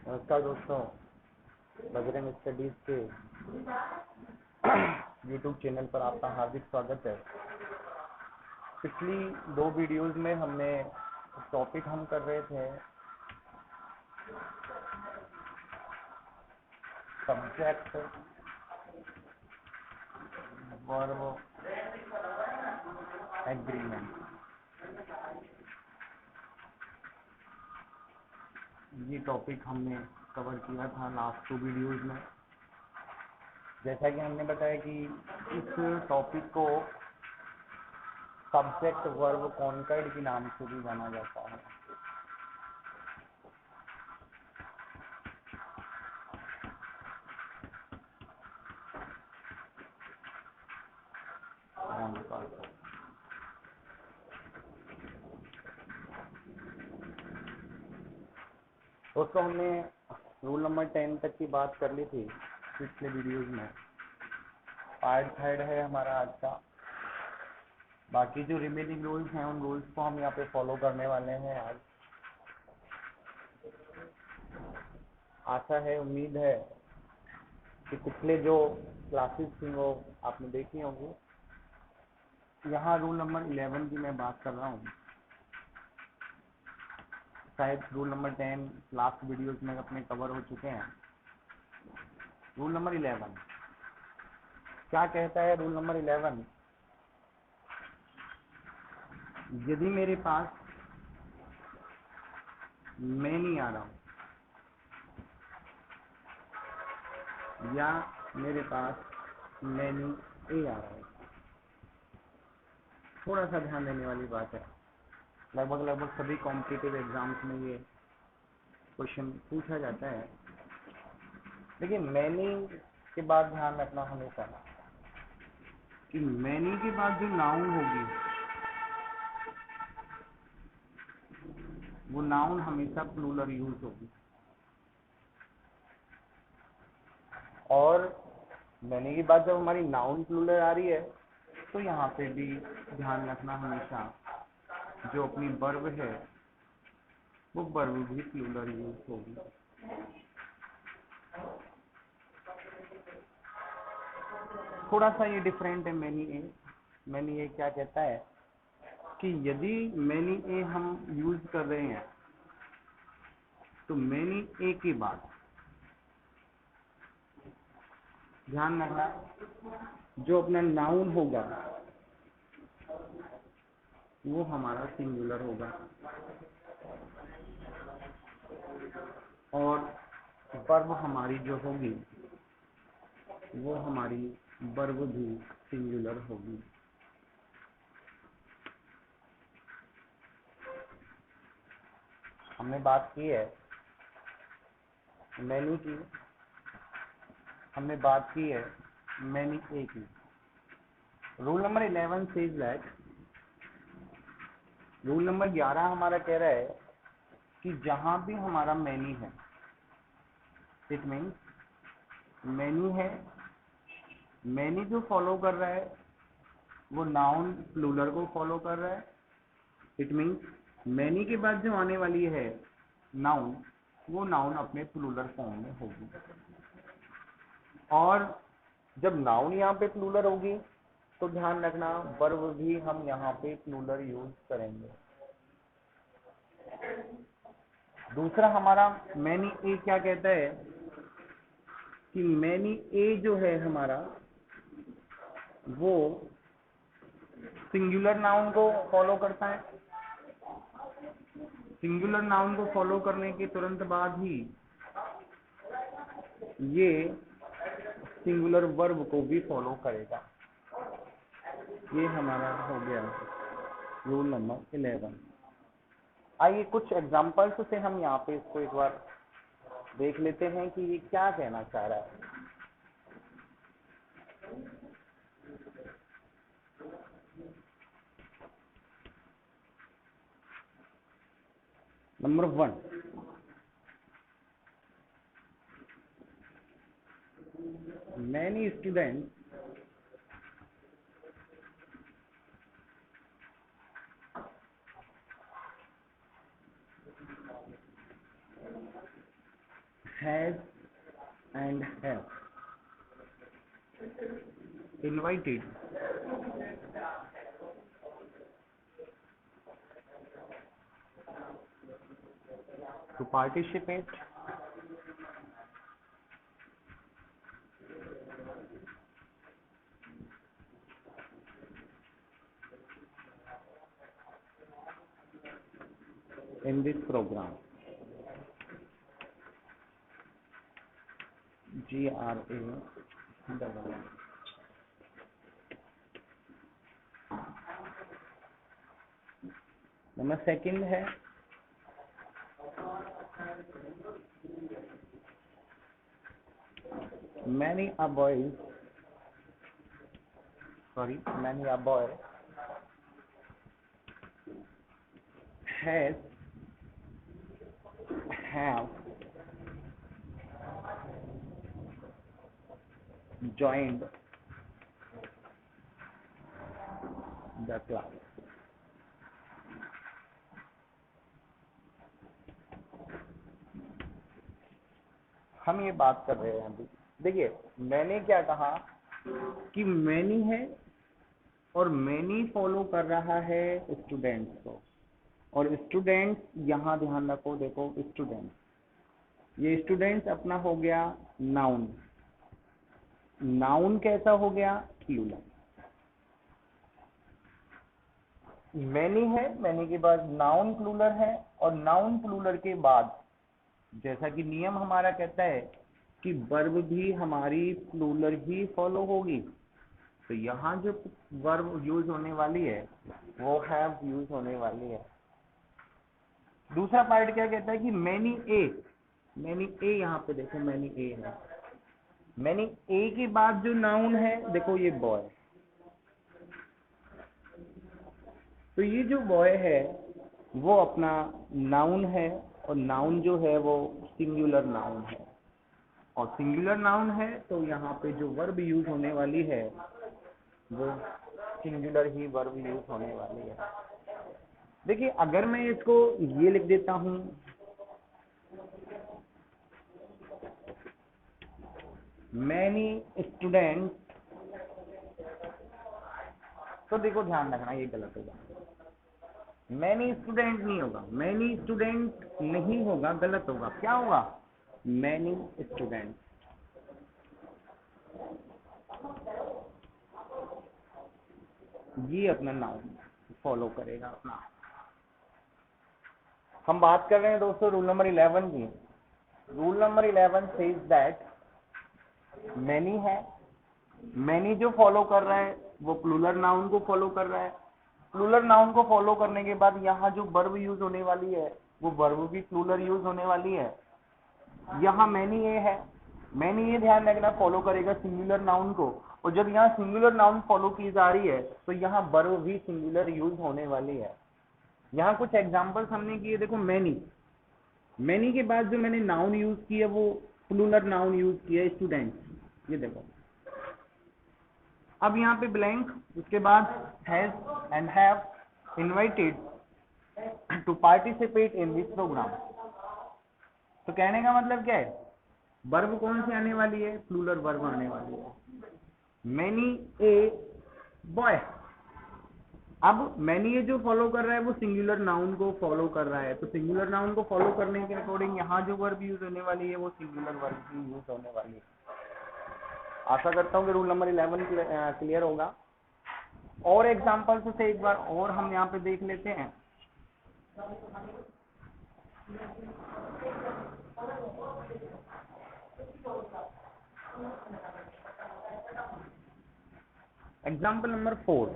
नमस्कार दोस्तों, बजरंग स्टडीज के यूट्यूब चैनल पर आपका हार्दिक स्वागत है। पिछली दो वीडियोस में हमने टॉपिक हम कर रहे थे सब्जेक्ट वर्ब एग्रीमेंट। ये टॉपिक हमने कवर किया था लास्ट 2 वीडियोस में। जैसा कि हमने बताया कि इस टॉपिक को सब्जेक्ट वर्ब कॉन्कर्ड के नाम से भी जाना जाता है। दोस्तों, हमने रूल नंबर 10 तक की बात कर ली थी पिछले वीडियोज में। पार्ट थर्ड है हमारा आज का। बाकी जो रिमेनिंग रूल्स हैं उन रूल्स को हम यहाँ पे फॉलो करने वाले हैं आज। आशा है, उम्मीद है कि पिछले जो क्लासेस थी वो आपने देखी होंगी। यहाँ रूल नंबर 11 की मैं बात कर रहा हूँ। शायद रूल नंबर 10 लास्ट वीडियोस में अपने कवर हो चुके हैं। रूल नंबर 11 क्या कहता है? रूल नंबर 11, यदि मेरे पास मैं नहीं आ रहा हूँ या मेरे पास मैं नहीं आ रहा हूँ, थोड़ा सा ध्यान देने वाली बात है। लगभग सभी कॉम्पिटिटिव एग्जाम्स में ये क्वेश्चन पूछा जाता है। लेकिन मैनी के बाद ध्यान रखना हमेशा कि मैनी के बाद जो नाउन होगी वो नाउन हमेशा प्लूरल यूज होगी। और मैनी के बाद जब हमारी नाउन प्लूरल आ रही है तो यहाँ पे भी ध्यान रखना हमेशा जो अपनी वर्ब है वो वर्ब भी प्लूरल यूज होगी। थोड़ा सा ये डिफरेंट है मैनी ए। मैनी ए क्या कहता है कि यदि मैनी ए हम यूज कर रहे हैं तो मैनी ए के बाद ध्यान रखना जो अपना नाउन होगा वो हमारा सिंगुलर होगा और वर्ब हमारी जो होगी वो हमारी वर्ब भी सिंगुलर होगी। हमने बात की है मैनी की, हमने बात की है मैनी ए की। Rule number 11 says that, rule number 11 हमारा कह रहा है कि जहां भी हमारा मैनी है, इट मीन्स मैनी है, मैनी जो फॉलो कर रहा है वो नाउन प्लूरल को फॉलो कर रहा है। इट मीन्स मैनी के बाद जो आने वाली है नाउन वो नाउन अपने प्लूरल फॉर्म में होगी। और जब नाउन यहाँ पे प्लूरल होगी तो ध्यान रखना वर्ब भी हम यहाँ पे प्लूरल यूज करेंगे। दूसरा हमारा मैनी ए क्या कहता है कि मैनी ए जो है हमारा वो सिंगुलर नाउन को फॉलो करता है। सिंगुलर नाउन को फॉलो करने के तुरंत बाद ही ये सिंगुलर वर्ब को भी फॉलो करेगा। ये हमारा हो गया रूल नंबर 11। आइए कुछ एग्जांपल्स से हम यहाँ पे इसको एक बार देख लेते हैं कि ये क्या कहना चाह रहा है। Number 1, many students has and have invited to participate in this program. GRA double N. Number second है many a boy have joined the class. हम ये बात कर रहे हैं अभी। देखिए मैंने क्या कहा कि मैनी है और मैनी फॉलो कर रहा है स्टूडेंट्स को, और स्टूडेंट्स यहाँ ध्यान रखो, देखो स्टूडेंट्स, ये स्टूडेंट्स अपना हो गया नाउन। नाउन कैसा हो गया? प्लूरल। मैनी है, मैनी के बाद नाउन प्लूरल है, और नाउन प्लूरल के बाद जैसा कि नियम हमारा कहता है कि वर्ब भी हमारी प्लूरल ही फॉलो होगी, तो यहाँ जो वर्ब यूज होने वाली है वो हैव यूज होने वाली है। दूसरा पार्ट क्या कहता है कि मैनी ए, यहाँ पे देखो मैनी ए है, मैनी ए के बाद जो नाउन है देखो ये बॉय, तो ये जो बॉय है वो अपना नाउन है, और नाउन जो है वो सिंगुलर नाउन है, और सिंगुलर नाउन है तो यहाँ पे जो वर्ब यूज होने वाली है वो सिंगुलर ही वर्ब यूज होने वाली है। देखिए अगर मैं इसको ये लिख देता हूं, मैनी स्टूडेंट, तो देखो ध्यान रखना ये गलत होगा, मैनी स्टूडेंट नहीं होगा, मैनी स्टूडेंट नहीं होगा, गलत होगा। क्या होगा? Many student. ये अपना नाउन फॉलो करेगा अपना। हम बात कर रहे हैं दोस्तों रूल नंबर 11 की। Rule number 11 says that many है, मैनी जो फॉलो कर रहा है वो प्लूरल नाउन को फॉलो कर रहा है, प्लूरल नाउन को फॉलो करने के बाद यहाँ जो वर्ब यूज होने वाली है वो वर्ब भी प्लूरल यूज होने वाली है। यहाँ मैनी ये है, मैनी ये ध्यान रखना फॉलो करेगा सिंगुलर नाउन को, और जब यहाँ सिंगुलर नाउन फॉलो की जा रही है तो यहाँ वर्ब भी सिंगुलर यूज होने वाली है। यहाँ कुछ एग्जांपल्स हमने किए, देखो मैनी के बाद जो मैंने नाउन यूज किया वो प्लूरल नाउन यूज किया स्टूडेंट, ये देखो। अब यहाँ पे ब्लैंक, उसके बाद has and have invited to participate in this program. तो कहने का मतलब क्या है? वर्ब कौन सी आने वाली है? प्लूरल वर्ब आने वाली है। Many a boy. अब मैनी ये जो फॉलो कर रहा है वो सिंगुलर नाउन को फॉलो कर रहा है, तो सिंगुलर नाउन को फॉलो करने के अकॉर्डिंग यहाँ जो वर्ब यूज होने वाली है वो सिंगुलर वर्ब ही यूज होने वाली है। आशा करता हूँ कि रूल नंबर 11 क्लियर होगा। और एग्जांपल्स से एक बार और हम यहाँ पे देख लेते हैं। Example number 4,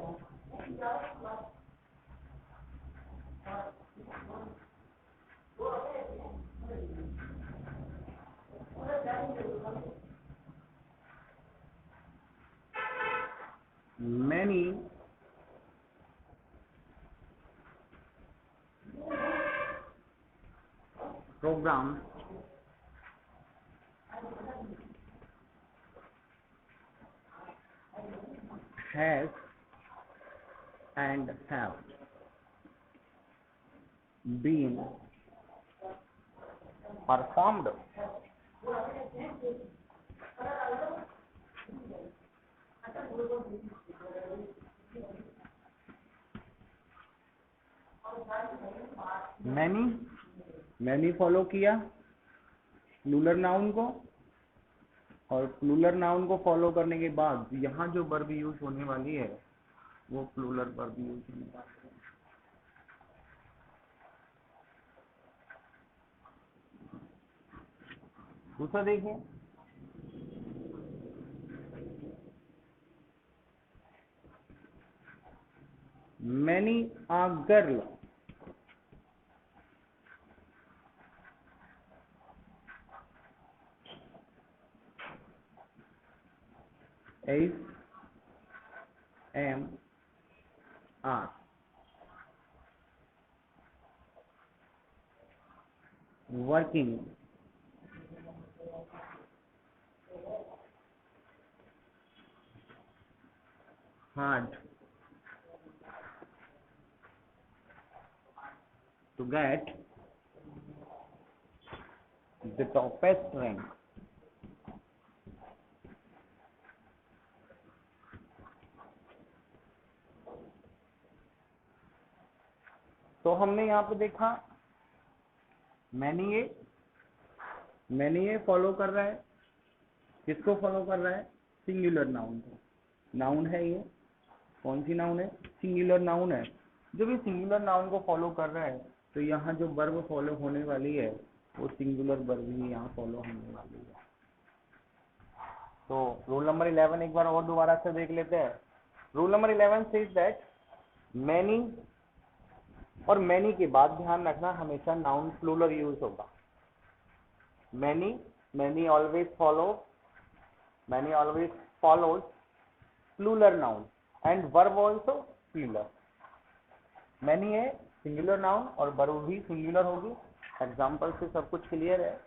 many programs has and have been performed many follow किया प्लूरल नाउन को, और प्लूरल नाउन को फॉलो करने के बाद यहाँ जो वर्ब यूज होने वाली है वो प्लूरल वर्ब यूज होने वाली है। दूसरा देखिए, many uh girl, AMR working hard to get the toppest rank. तो हमने यहाँ पे देखा मैनी ये फॉलो कर रहा है, किसको फॉलो कर रहा है? सिंगुलर नाउन को। नाउन है ये, कौन सी नाउन है? सिंगुलर नाउन है। जो भी सिंगुलर नाउन को फॉलो कर रहा है तो यहाँ जो वर्ब फॉलो होने वाली है वो सिंगुलर वर्ब ही यहाँ फॉलो होने वाली है। तो रूल नंबर 11 एक बार और दोबारा से देख लेते हैं। Rule number 11 says that many, और मैनी के बाद ध्यान रखना हमेशा नाउन प्लूरल यूज होगा। Many always follows plural noun and verb also plural. Many है सिंगुलर नाउन और वर्ब भी सिंगुलर होगी। एग्जांपल से सब कुछ क्लियर है।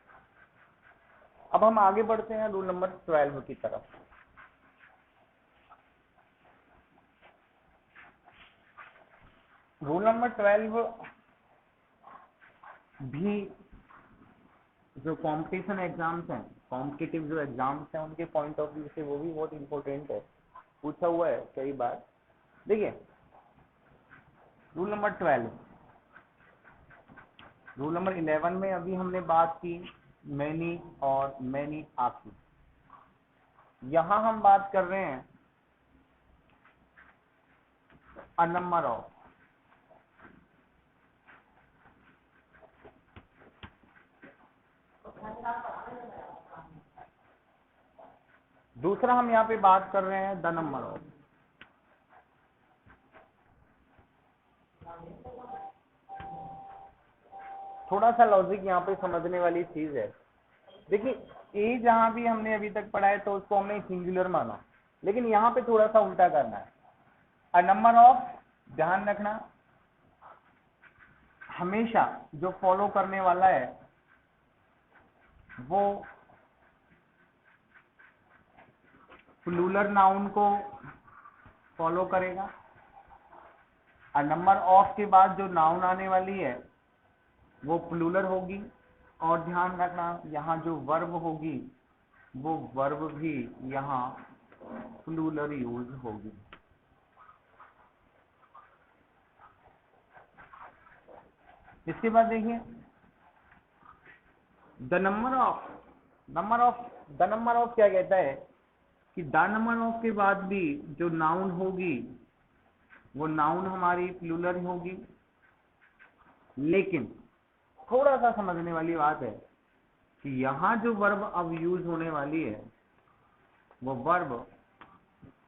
अब हम आगे बढ़ते हैं रूल नंबर 12 की तरफ। रूल नंबर 12 भी जो कॉम्पिटिशन एग्जाम्स हैं, कॉम्पिटिटिव जो एग्जाम्स हैं उनके पॉइंट ऑफ व्यू से वो भी बहुत इंपॉर्टेंट है, पूछा हुआ है कई बार। देखिए रूल नंबर 12, रूल नंबर 11 में अभी हमने बात की मैनी और मैनी आकी। यहां हम बात कर रहे हैं अ नंबर ऑफ। दूसरा हम यहाँ पे बात कर रहे हैं द नंबर ऑफ। थोड़ा सा लॉजिक यहाँ पे समझने वाली चीज है। देखिए ए जहां भी हमने अभी तक पढ़ा है तो उसको हमने सिंगुलर माना, लेकिन यहाँ पे थोड़ा सा उल्टा करना है। अ नंबर ऑफ, ध्यान रखना हमेशा जो फॉलो करने वाला है वो प्लूरल नाउन को फॉलो करेगा। अ नंबर ऑफ के बाद जो नाउन आने वाली है वो प्लूरल होगी, और ध्यान रखना यहाँ जो वर्ब होगी वो वर्ब भी यहाँ प्लूरल यूज होगी। इसके बाद देखिए द नंबर ऑफ क्या कहता है कि द नंबर ऑफ के बाद भी जो नाउन होगी वो नाउन हमारी प्लूरल होगी, लेकिन थोड़ा सा समझने वाली बात है कि यहाँ जो वर्ब अब यूज होने वाली है वो वर्ब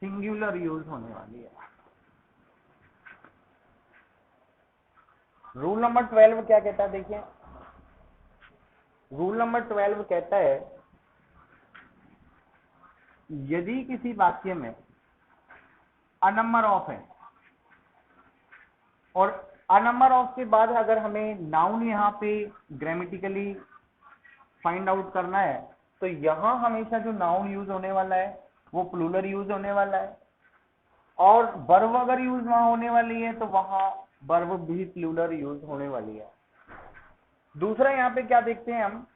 सिंगुलर यूज होने वाली है। रूल नंबर 12 क्या कहता है? देखिए रूल नंबर 12 कहता है यदि किसी वाक्य में अ नंबर ऑफ है और अ नंबर ऑफ के बाद अगर हमें नाउन यहाँ पे ग्रामेटिकली फाइंड आउट करना है तो यहाँ हमेशा जो नाउन यूज होने वाला है वो प्लूरल यूज होने वाला है, और वर्ब अगर यूज वहां होने वाली है तो वहां वर्ब भी प्लूरल यूज होने वाली है। दूसरा यहाँ पे क्या देखते हैं हम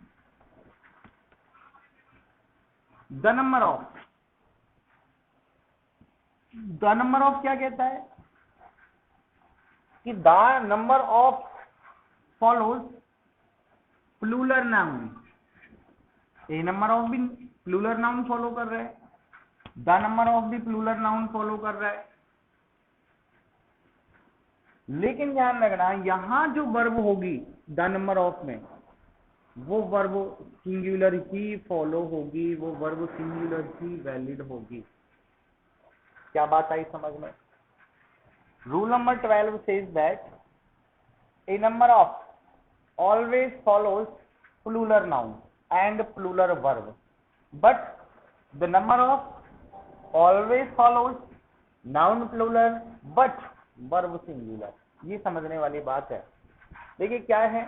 द नंबर ऑफ क्या कहता है कि the number of follows plural noun. A number of भी प्लूरल नाउन फॉलो कर रहा है, द नंबर ऑफ भी प्लूरल नाउन फॉलो कर रहा है। लेकिन ध्यान रखना, यहां जो वर्ब होगी द नंबर ऑफ में, वो वर्ब सिंगुलर ही फॉलो होगी, वो वर्ब सिंगुलर ही वैलिड होगी। क्या बात आई समझ में? Rule number 12 says that a number of always follows plural noun and plural verb, but the number of always follows noun plural but verb singular। ये समझने वाली बात है। देखिए क्या है,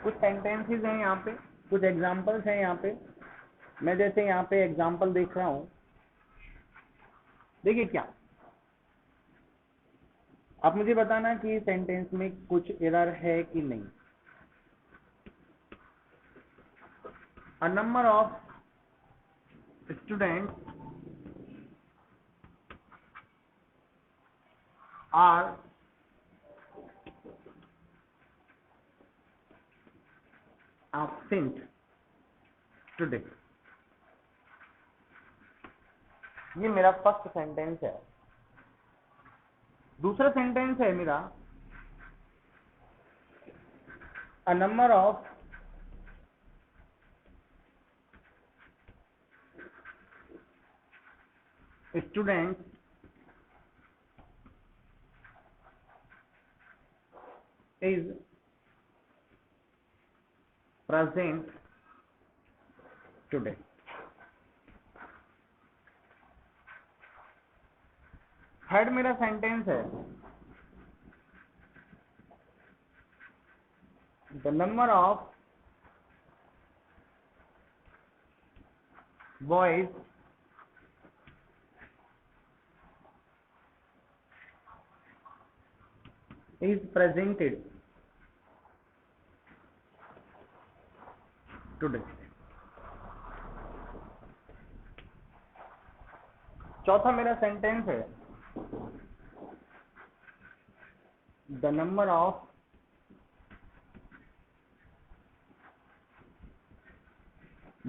कुछ सेंटेंसेस हैं यहाँ पे, कुछ एग्जांपल्स हैं यहाँ पे। मैं जैसे यहाँ पे एग्जांपल देख रहा हूँ, देखिए क्या, आप मुझे बताना कि सेंटेंस में कुछ एरर है कि नहीं। A number of students are absent today। ये मेरा फर्स्ट सेंटेंस है। दूसरा सेंटेंस है मेरा, a number of students is present today. Third मेरा सेंटेंस है, the number of boys is presented today। चौथा मेरा सेंटेंस है, the number of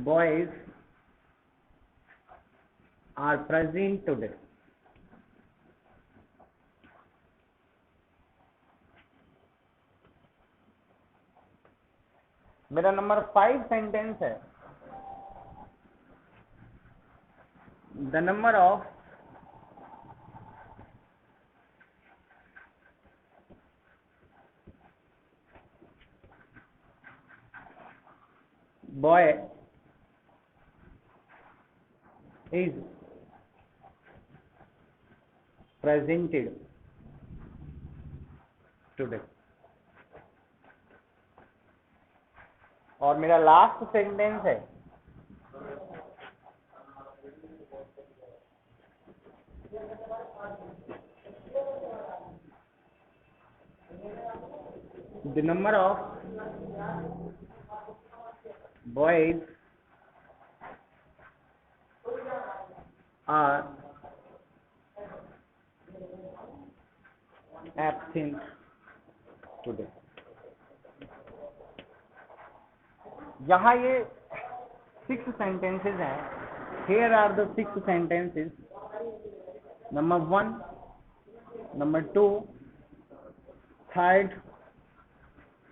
boys are present today. मेरा नंबर 5 सेंटेंस है, the number of boy is presented today. और मेरा last sentence है, the number of boys are absent today. यहाँ ये 6 सेंटेंसेस हैं। Here are the 6 sentences। Number 1, number 2, third,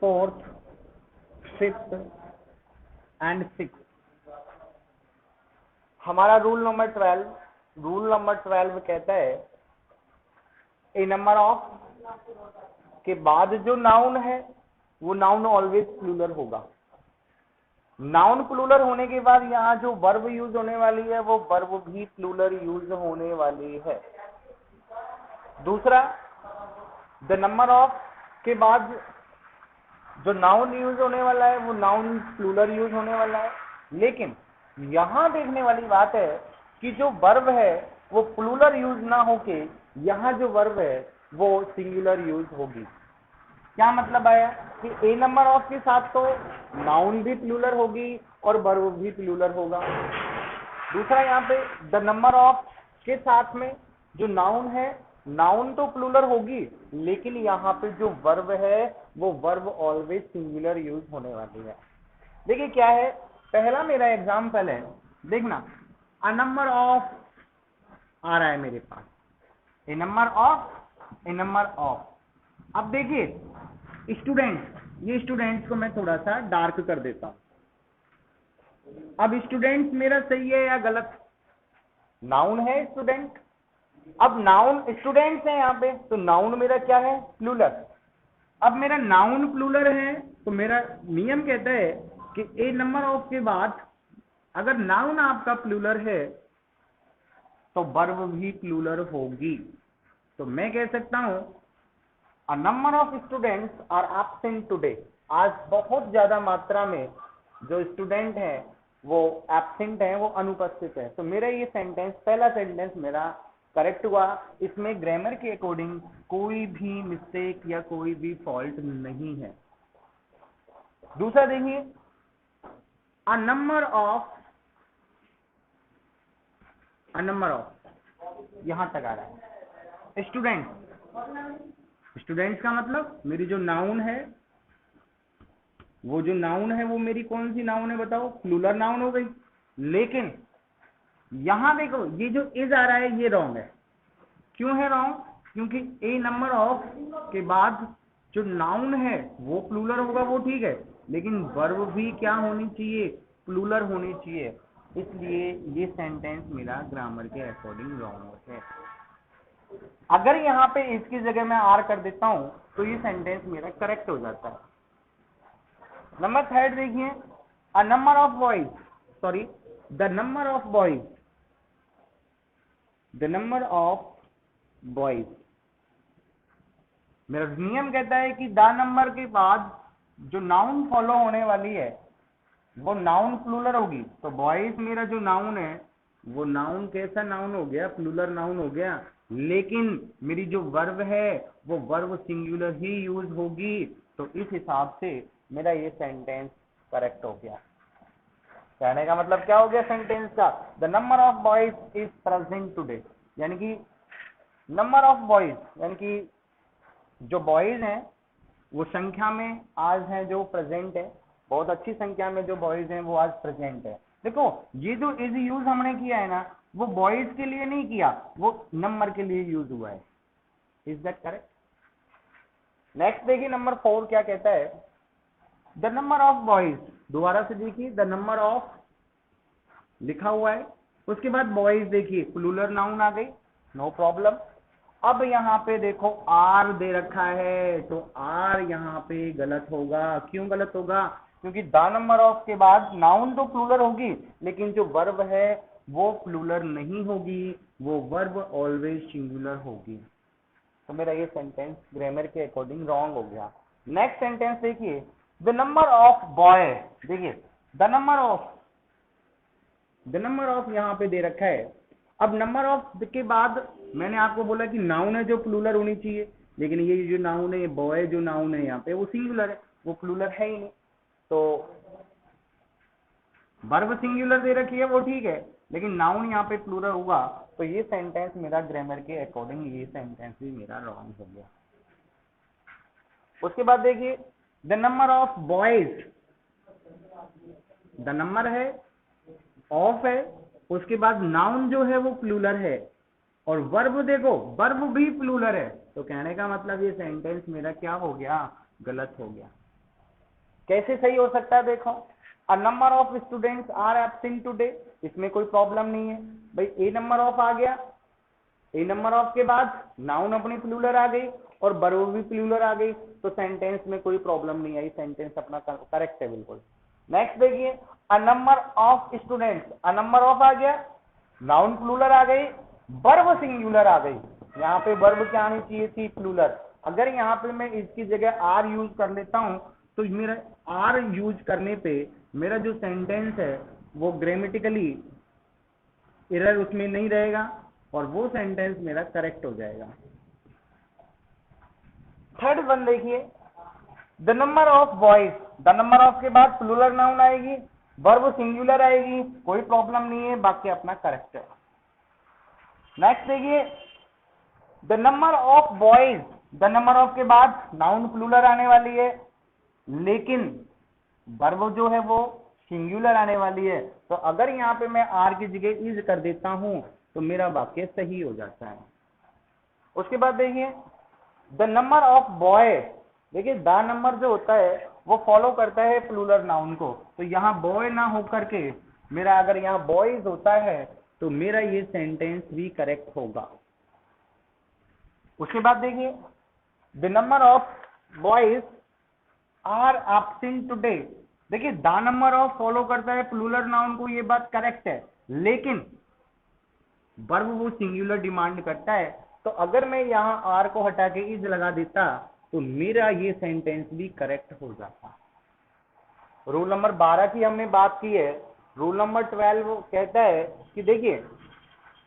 fourth, fifth and 6। हमारा rule number 12 कहता है ए नंबर ऑफ के बाद जो नाउन है वो नाउन ऑलवेज प्लूरल होगा। नाउन प्लूरल होने के बाद यहाँ जो वर्ब यूज होने वाली है वो वर्ब भी प्लूरल यूज होने वाली है। दूसरा, द नंबर ऑफ के बाद जो नाउन यूज होने वाला है वो नाउन प्लूरल यूज होने वाला है। लेकिन यहाँ देखने वाली बात है कि जो वर्ब है वो प्लूरल यूज ना होके यहाँ जो वर्ब है वो सिंगुलर यूज होगी। क्या मतलब आया? कि ए नंबर ऑफ के साथ तो नाउन भी प्लूरल होगी और वर्ब भी प्लूरल होगा। दूसरा यहाँ पे द नंबर ऑफ के साथ में जो नाउन है, नाउन तो प्लूरल होगी, लेकिन यहाँ पे जो वर्ब है वो वर्ब ऑलवेज सिंगुलर यूज होने वाली है। देखिए क्या है, पहला मेरा एग्जाम्पल है, देखना अ नंबर ऑफ आ रहा है मेरे पास, a number of, a number of. अब देखिए स्टूडेंट, ये स्टूडेंट्स को मैं थोड़ा सा डार्क कर देता हूं। अब स्टूडेंट्स मेरा सही है या गलत? नाउन है स्टूडेंट। अब नाउन स्टूडेंट्स है यहाँ पे, तो नाउन मेरा क्या है? प्लूरल। अब मेरा नाउन प्लूरल है तो मेरा नियम कहता है कि ए नंबर ऑफ के बाद अगर नाउन आपका प्लूरल है तो वर्ब भी प्लूरल होगी। तो मैं कह सकता हूं a number of students are absent today. आज बहुत ज्यादा मात्रा में जो स्टूडेंट हैं वो एब्सेंट हैं, वो अनुपस्थित है। तो मेरा ये सेंटेंस, पहला सेंटेंस मेरा करेक्ट हुआ। इसमें ग्रामर के अकॉर्डिंग कोई भी मिस्टेक या कोई भी फॉल्ट नहीं है। दूसरा देखिए, a number of, a number of यहां तक आ रहा है। स्टूडेंट, स्टूडेंट्स का मतलब मेरी जो नाउन है, वो जो नाउन है वो मेरी कौन सी नाउन है बताओ? प्लूरल नाउन हो गई। लेकिन यहां देखो ये जो इज आ रहा है ये रॉन्ग है। क्यों है रॉन्ग? क्योंकि ए नंबर ऑफ के बाद जो नाउन है वो प्लूरल होगा, वो ठीक है, लेकिन वर्ब भी क्या होनी चाहिए? प्लूरल होनी चाहिए। इसलिए ये सेंटेंस मेरा ग्रामर के अकॉर्डिंग रॉन्ग है। अगर यहाँ पे इसकी जगह मैं आर कर देता हूं तो ये सेंटेंस मेरा करेक्ट हो जाता है। नंबर थर्ड देखिए, a number of boys, sorry the number of boys, the number of boys. मेरा नियम कहता है कि द नंबर के बाद जो नाउन फॉलो होने वाली है वो नाउन प्लूरल होगी। तो बॉयज मेरा जो नाउन है वो नाउन कैसा नाउन हो गया? प्लूरल नाउन हो गया। लेकिन मेरी जो वर्ब है वो वर्ब सिंगुलर ही यूज होगी। तो इस हिसाब से मेरा ये सेंटेंस करेक्ट हो गया। कहने का मतलब क्या हो गया सेंटेंस का? The number of boys is present today, यानी कि नंबर ऑफ बॉयज यानी कि जो बॉयज हैं वो संख्या में आज हैं जो प्रेजेंट है, बहुत अच्छी संख्या में जो बॉयज हैं वो आज प्रेजेंट है। देखो ये जो इज यूज हमने किया है ना, वो बॉयज के लिए नहीं किया, वो नंबर के लिए यूज हुआ है। Is that correct? नेक्स्ट देखिए नंबर 4 क्या कहता है, द नंबर ऑफ बॉयज। दोबारा से देखिए, द नंबर ऑफ लिखा हुआ है, उसके बाद बॉयज देखिए प्लूरल नाउन आ गई, नो प्रॉब्लम। अब यहाँ पे देखो आर दे रखा है, तो आर यहाँ पे गलत होगा। क्यों गलत होगा? क्योंकि द नंबर ऑफ के बाद नाउन तो प्लूरल होगी, लेकिन जो वर्ब है वो प्लूरल नहीं होगी, वो वर्ब ऑलवेज सिंगुलर होगी। तो मेरा ये सेंटेंस ग्रामर के अकॉर्डिंग रॉन्ग हो गया। नेक्स्ट सेंटेंस देखिए, द नंबर ऑफ बॉय। देखिए the number of, the number of यहाँ पे दे रखा है। अब नंबर ऑफ के बाद मैंने आपको बोला कि नाउन है जो प्लूरल होनी चाहिए, लेकिन ये जो नाउन है, बॉय जो नाउन है यहाँ पे वो सिंगुलर है, वो प्लूरल है ही नहीं। तो वर्ब सिंगुलर दे रखी है वो ठीक है, लेकिन नाउन यहाँ पे प्लूरल होगा। तो ये सेंटेंस मेरा ग्रामर के अकॉर्डिंग ये सेंटेंस भी मेरा रॉन्ग हो गया। उसके बाद देखिए, the number of boys, the number है, ऑफ है, उसके बाद नाउन जो है वो प्लूरल है, और वर्ब देखो वर्ब भी प्लूरल है। तो कहने का मतलब ये सेंटेंस मेरा क्या हो गया? गलत हो गया। कैसे सही हो सकता है? देखो, a number of students are absent today, इसमें कोई प्रॉब्लम नहीं है भाई। ए नंबर ऑफ आ गया, ए नंबर ऑफ के बाद नाउन अपनी प्लूरल आ गई और वर्ब भी प्लूरल आ गई, तो सेंटेंस में कोई प्रॉब्लम नहीं आई, सेंटेंस अपना करेक्ट है बिल्कुल। नेक्स्ट देखिए, a number of students, a number of आ गया, नाउन प्लूरल आ गई, वर्ब सिंगुलर आ गई। यहाँ पे वर्ब क्या आनी चाहिए थी? प्लूरल। अगर यहाँ पे मैं इसकी जगह आर यूज कर लेता हूं तो मेरा आर यूज करने पे मेरा जो सेंटेंस है वो ग्रामेटिकली एरर उसमें नहीं रहेगा और वो सेंटेंस मेरा करेक्ट हो जाएगा। थर्ड वन देखिए, the number of boys, the number of के बाद प्लूरल नाउन आएगी, वर्ब सिंगुलर आएगी, कोई प्रॉब्लम नहीं है, बाकी अपना करेक्ट है। नेक्स्ट देखिए, the number of boys, the number of के बाद नाउन प्लूरल आने वाली है, लेकिन वर्ब जो है वो सिंगुलर आने वाली है। तो अगर यहाँ पे मैं आर की जगह इज कर देता हूं तो मेरा वाक्य सही हो जाता है। उसके बाद देखिए, द नंबर ऑफ बॉय, देखिए द नंबर जो होता है वो फॉलो करता है प्लूरल नाउन को, तो यहाँ बॉय ना होकर के मेरा अगर यहाँ बॉयज होता है तो मेरा ये सेंटेंस भी करेक्ट होगा। उसके बाद देखिए, the number of boys are absent today, देखिए द नंबर ऑफ फॉलो करता है प्लूरल नाउन को, ये बात करेक्ट है, लेकिन वर्ब वो सिंगुलर डिमांड करता है। तो अगर मैं यहाँ आर को हटा के इज लगा देता तो मेरा ये सेंटेंस भी करेक्ट हो जाता। रूल नंबर 12 की हमने बात की है। रूल नंबर 12 कहता है कि देखिए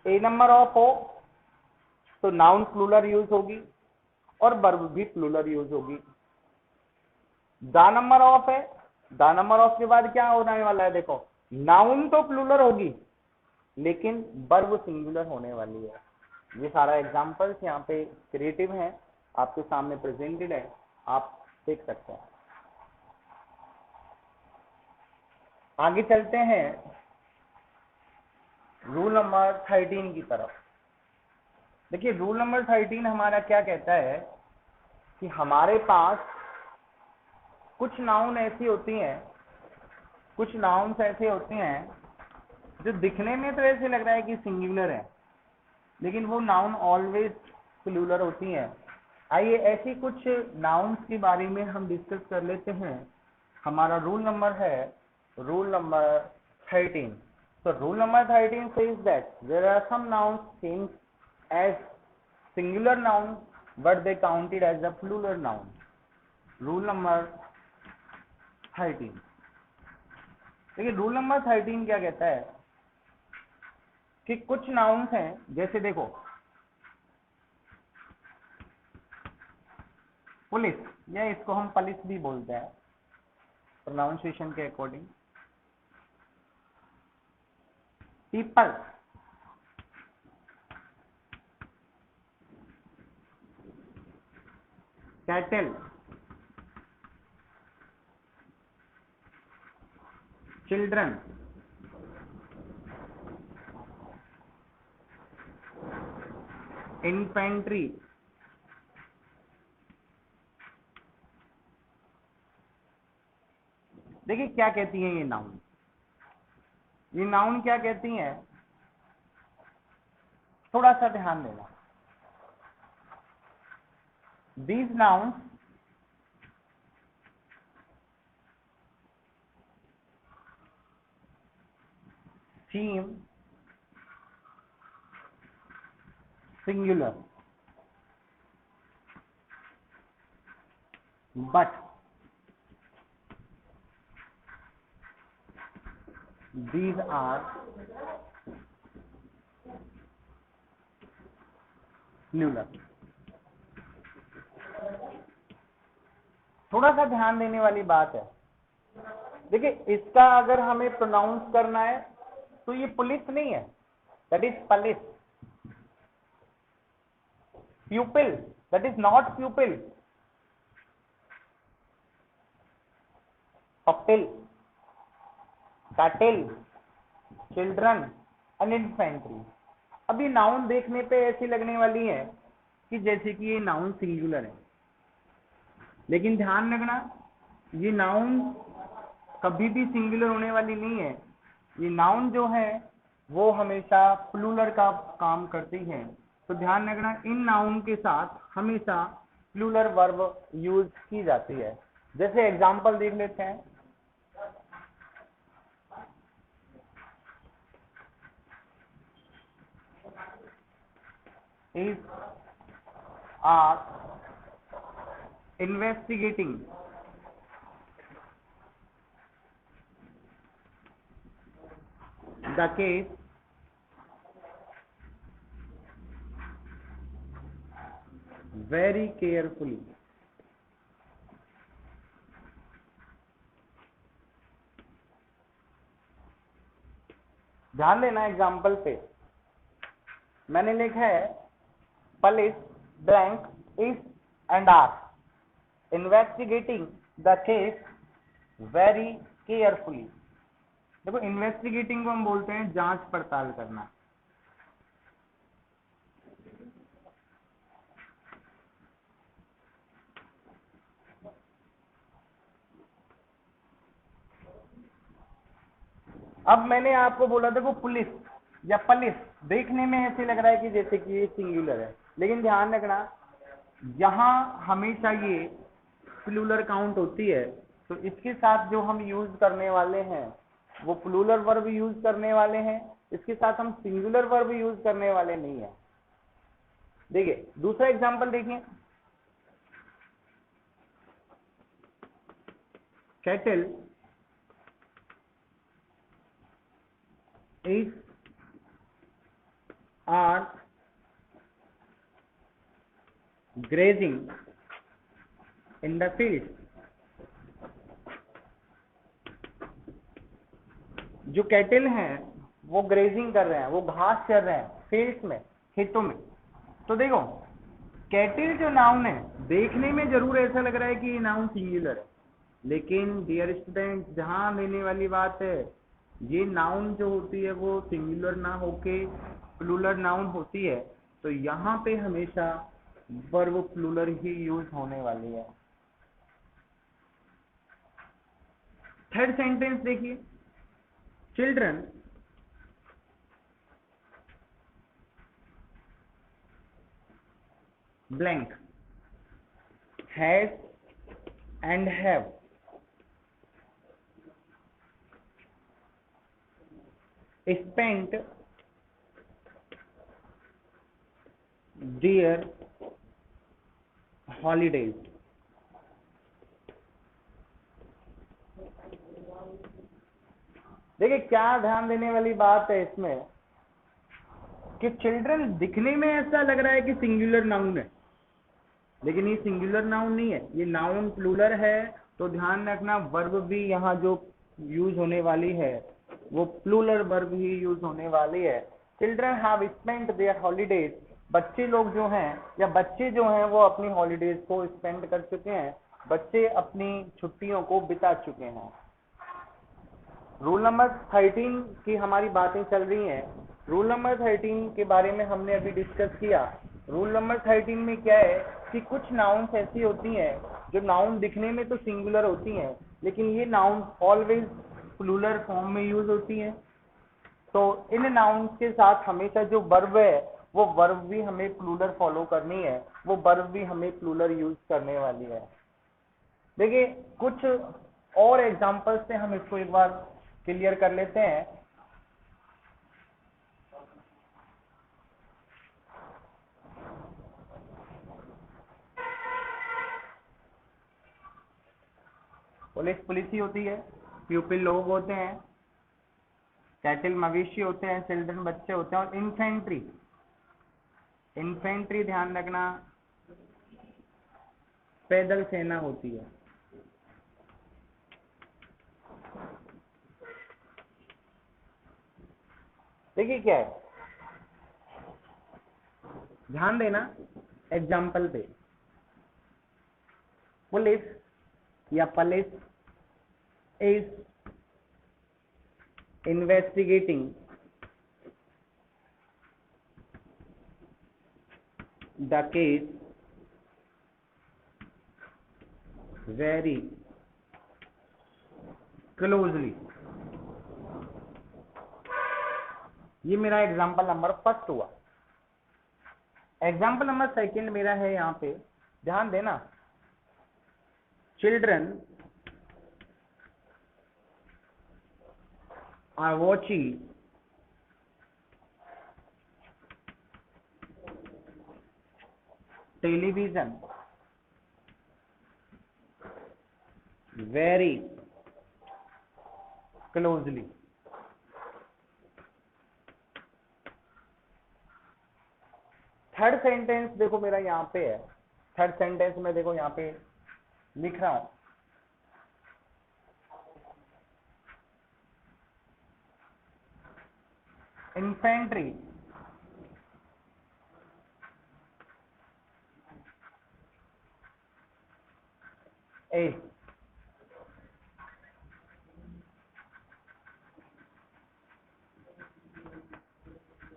ए नंबर ऑफ हो तो नाउन प्लूरल यूज होगी और वर्ब भी प्लूरल यूज होगी। द नंबर ऑफ है, द नंबर ऑफ के बाद क्या होने वाला है, देखो नाउन तो प्लूरल होगी लेकिन वर्ब सिंगुलर होने वाली है। ये सारा एग्जांपल्स यहाँ पे क्रिएटिव है, आपके सामने प्रेजेंटेड है, आप देख सकते हैं। आगे चलते हैं रूल नंबर 13 की तरफ। देखिए रूल नंबर 13 हमारा क्या कहता है कि हमारे पास कुछ नाउन ऐसी होती हैं, कुछ नाउन्स ऐसे होते हैं जो दिखने में तो ऐसे लग रहा है कि सिंगुलर है, लेकिन वो नाउन ऑलवेज प्लूरल होती हैं। आइए ऐसी कुछ नाउन्स के बारे में हम डिस्कस कर लेते हैं। हमारा रूल नंबर है rule number 13। So rule number 13 says that there are some nouns seen as singular noun but they counted as a plural noun. Rule number 13। देखिए रूल नंबर 13 क्या कहता है कि कुछ नाउन्स हैं, जैसे देखो पुलिस, या इसको हम पुलिस भी बोलते हैं प्रोनाउंसिएशन के according. People, cattle, children, infantry, देखिए क्या कहती हैं ये नाउन, ये नाउन क्या कहती हैं, थोड़ा सा ध्यान देना। These nouns seem singular but these are plural। थोड़ा सा ध्यान देने वाली बात है। देखिए इसका अगर हमें प्रोनाउंस करना है तो ये पुलिस नहीं है, that is police. प्यूपिल, that is not प्यूपिल। Pupil, cattle, children and infantry. अब ये नाउन देखने पे ऐसी लगने वाली है कि जैसे कि ये नाउन सिंगुलर है, लेकिन ध्यान रखना ये नाउन कभी भी सिंगुलर होने वाली नहीं है। ये नाउन जो है वो हमेशा प्लूरल का काम करती है। तो ध्यान रखना इन नाउन के साथ हमेशा प्लूरल वर्ब यूज की जाती है। जैसे एग्जांपल देख लेते हैं, is are investigating the case very carefully। ध्यान देना एग्जाम्पल पे, मैंने लिखा है police blank is and are investigating the case very carefully. देखो इन्वेस्टिगेटिंग को हम बोलते हैं जांच पड़ताल करना। अब मैंने आपको बोला देखो पुलिस या पुलिस देखने में ऐसे लग रहा है कि जैसे कि ये सिंगुलर है, लेकिन ध्यान रखना यहां हमेशा ये प्लूरल काउंट होती है, तो इसके साथ जो हम यूज करने वाले हैं वो प्लूरल वर्ब यूज करने वाले हैं, इसके साथ हम सिंगुलर वर्ब यूज करने वाले नहीं है। देखिए दूसरा एग्जांपल देखिए, cattle is are grazing in the field। जो कैटल हैं वो ग्रेजिंग कर रहे हैं, वो घास चर रहे हैं फील्ड्स में, खेतों में। तो देखो कैटल जो नाउन है देखने में जरूर ऐसा लग रहा है कि ये नाउन सिंगुलर है, लेकिन डियर स्टूडेंट ध्यान देने वाली बात है ये नाउन जो होती है वो सिंगुलर ना होके प्लूरल नाउन होती है, तो यहाँ पे हमेशा वर्ब प्लूरल ही यूज होने वाली है। थर्ड सेंटेंस देखिए, children blank has and have spent their holidays। देखिए क्या ध्यान देने वाली बात है इसमें कि चिल्ड्रन दिखने में ऐसा लग रहा है कि सिंगुलर नाउन है, लेकिन ये सिंगुलर नाउन नहीं है, ये नाउन प्लूरल है। तो ध्यान रखना वर्ब भी यहाँ जो यूज होने वाली है वो प्लूरल वर्ब ही यूज होने वाली है। Children have spent their holidays, बच्चे लोग जो हैं या बच्चे जो हैं वो अपनी हॉलीडेज को स्पेंड कर चुके हैं, बच्चे अपनी छुट्टियों को बिता चुके हैं। रूल नंबर 13 की हमारी बातें चल रही हैं। रूल नंबर 13 के बारे में हमने अभी डिस्कस किया। रूल नंबर 13 में क्या है कि कुछ नाउन्स ऐसी होती हैं जो नाउन दिखने में तो सिंगुलर होती हैं, लेकिन ये नाउन ऑलवेज प्लूरल फॉर्म में यूज होती हैं। तो इन नाउन्स के साथ हमेशा जो वर्ब है वो वर्ब भी हमें प्लूरल फॉलो करनी है, वो वर्ब भी हमें प्लूरल यूज करने वाली है। देखिए कुछ और एग्जांपल्स से हम इसको एक बार क्लियर कर लेते हैं। पुलिस पुलिस ही होती है, प्यूपिल लोग होते हैं, कैटल मवेशी होते हैं, चिल्ड्रन बच्चे होते हैं, और इन्फेंट्री इन्फेंट्री ध्यान रखना पैदल सेना होती है। देखिए क्या है, ध्यान देना एग्जाम्पल पे, पुलिस या police is investigating the case very closely. ये मेरा एग्जाम्पल नंबर फर्स्ट हुआ। एग्जाम्पल नंबर सेकंड मेरा है यहाँ पे, ध्यान देना, children are watching television very closely. Third sentence देखो मेरा यहाँ पे है, थर्ड सेंटेंस में देखो यहाँ पे लिख रहा हूं, इन्फेंट्री, इज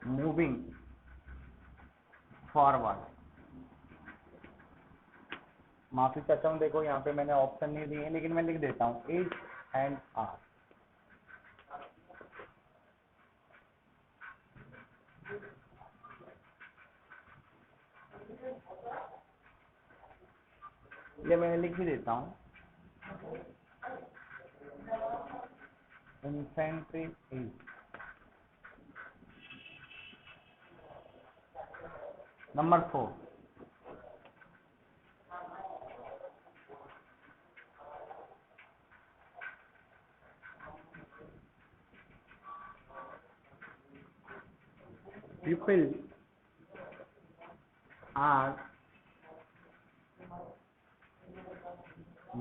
मूविंग फॉरवर्ड। माफी चाहता हूँ, देखो यहाँ पे मैंने ऑप्शन नहीं दिए लेकिन मैं लिख देता हूँ इज एंड आर। ये मैं लिख ही देता हूँ, infantry is. Number 4, people are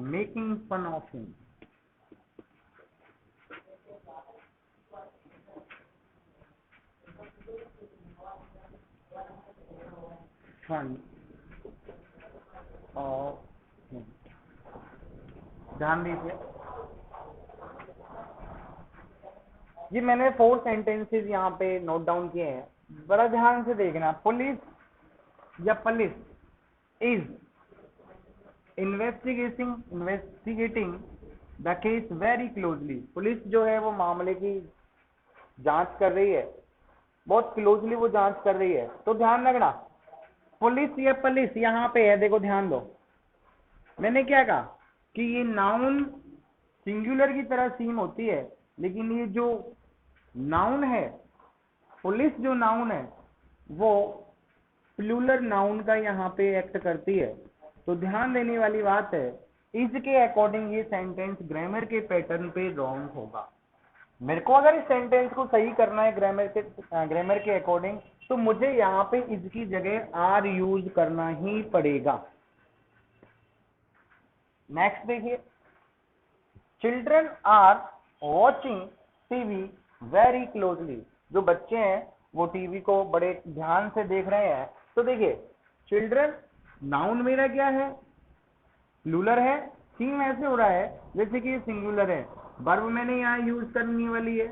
making fun of him. Fun of him. ध्यान दीजिए, ये मैंने 4 सेंटेंसेस यहाँ पे नोट डाउन किए हैं, बड़ा ध्यान से देखना। पुलिस या police is investigating the case very closely. Police जो है वो मामले की जांच कर रही है, बहुत क्लोजली वो जांच कर रही है। तो ध्यान रखना, पुलिस या पुलिस यहाँ पे है, देखो ध्यान दो, मैंने क्या कहा कि ये नाउन सिंगुलर की तरह सीम होती है, लेकिन ये जो नाउन है, पुलिस जो नाउन है वो प्लूरल नाउन का यहाँ पे एक्ट करती है। तो ध्यान देने वाली बात है, इसके अकॉर्डिंग ये सेंटेंस ग्रामर के पैटर्न पे रॉन्ग होगा। मेरे को अगर इस सेंटेंस को सही करना है ग्रामर के अकॉर्डिंग, तो मुझे यहाँ पे इसकी जगह आर यूज करना ही पड़ेगा। नेक्स्ट देखिए, children are watching TV very closely. जो बच्चे हैं वो टीवी को बड़े ध्यान से देख रहे हैं। तो देखिए, चिल्ड्रन नाउन मेरा क्या है, प्लूरल है, सीम ऐसे हो रहा है जैसे कि सिंगुलर है। वर्ब मैंने यहाँ यूज करने वाली है,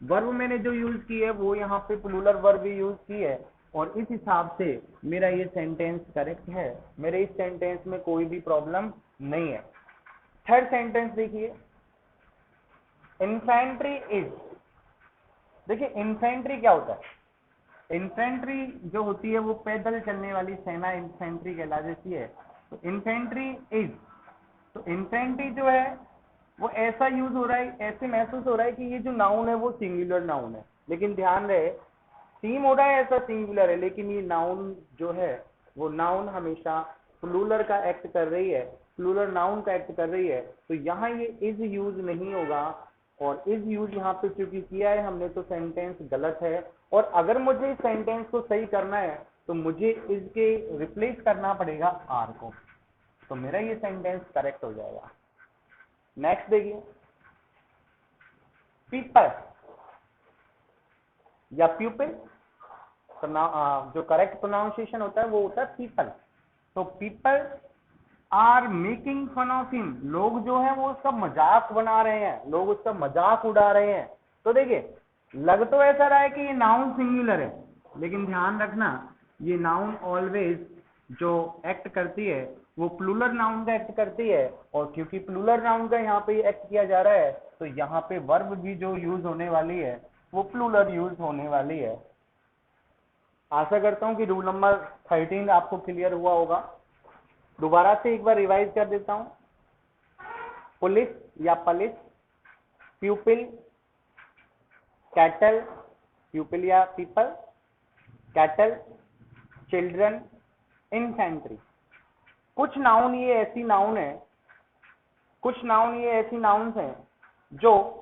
वर्ब मैंने जो यूज की है वो यहाँ पे प्लूरल वर्ब यूज की है, और इस हिसाब से मेरा ये सेंटेंस करेक्ट है। मेरे इस सेंटेंस में कोई भी प्रॉब्लम नहीं है। थर्ड सेंटेंस देखिए, इन्फेंट्री इज। देखिए इन्फेंट्री क्या होता है, इन्फेंट्री जो होती है वो पैदल चलने वाली सेना इन्फेंट्री कहला जाती है। तो इन्फेंट्री इज, तो इन्फेंट्री जो है वो ऐसा यूज हो रहा है, ऐसे महसूस हो रहा है कि ये जो नाउन है वो सिंगुलर नाउन है, लेकिन ध्यान रहे सीम हो रहा है ऐसा सिंगुलर है, लेकिन ये नाउन जो है वो नाउन हमेशा प्लूरल का एक्ट कर रही है, प्लूरल नाउन का एक्ट कर रही है। तो यहाँ ये इज यूज नहीं होगा, और इज यूज यहाँ पे क्योंकि किया है हमने तो सेंटेंस गलत है। और अगर मुझे इस सेंटेंस को सही करना है तो मुझे इसके रिप्लेस करना पड़ेगा आर को, तो मेरा ये सेंटेंस करेक्ट हो जाएगा। नेक्स्ट देखिए, पीपल या प्यूपिल, जो करेक्ट प्रोनाउंसिएशन होता है वो होता है पीपल। तो people are making fun of him, लोग जो है वो उसका मजाक बना रहे हैं, लोग उसका मजाक उड़ा रहे हैं। तो देखिए लग तो ऐसा रहा है कि ये नाउन सिंगुलर है, लेकिन ध्यान रखना ये नाउन ऑलवेज जो एक्ट करती है वो प्लूरल नाउन का एक्ट करती है, और क्योंकि प्लूरल नाउन का यहाँ पे एक्ट किया जा रहा है तो यहाँ पे वर्ब भी जो यूज होने वाली है वो प्लूरल यूज होने वाली है। आशा करता हूँ कि रूल नंबर 13 आपको क्लियर हुआ होगा। दोबारा से एक बार रिवाइज कर देता हूं, पुलिस या पुलिस, प्यूपिल, कैटल, प्यूपिल या पीपल, कैटल, चिल्ड्रन, इन्फेंट्री। कुछ नाउन ये ऐसी नाउन है, कुछ नाउन ये ऐसी नाउन्स हैं जो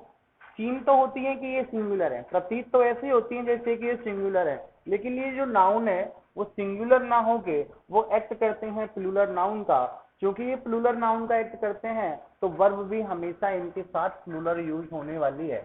सीम तो होती है कि ये सिंगुलर है, प्रतीत तो ऐसी होती है जैसे कि ये सिंगुलर है, लेकिन ये जो नाउन है वो सिंगुलर ना होके वो एक्ट करते हैं प्लूरल नाउन का। क्योंकि ये प्लूरल नाउन का एक्ट करते हैं तो वर्ब भी हमेशा इनके साथ प्लूरल यूज होने वाली है।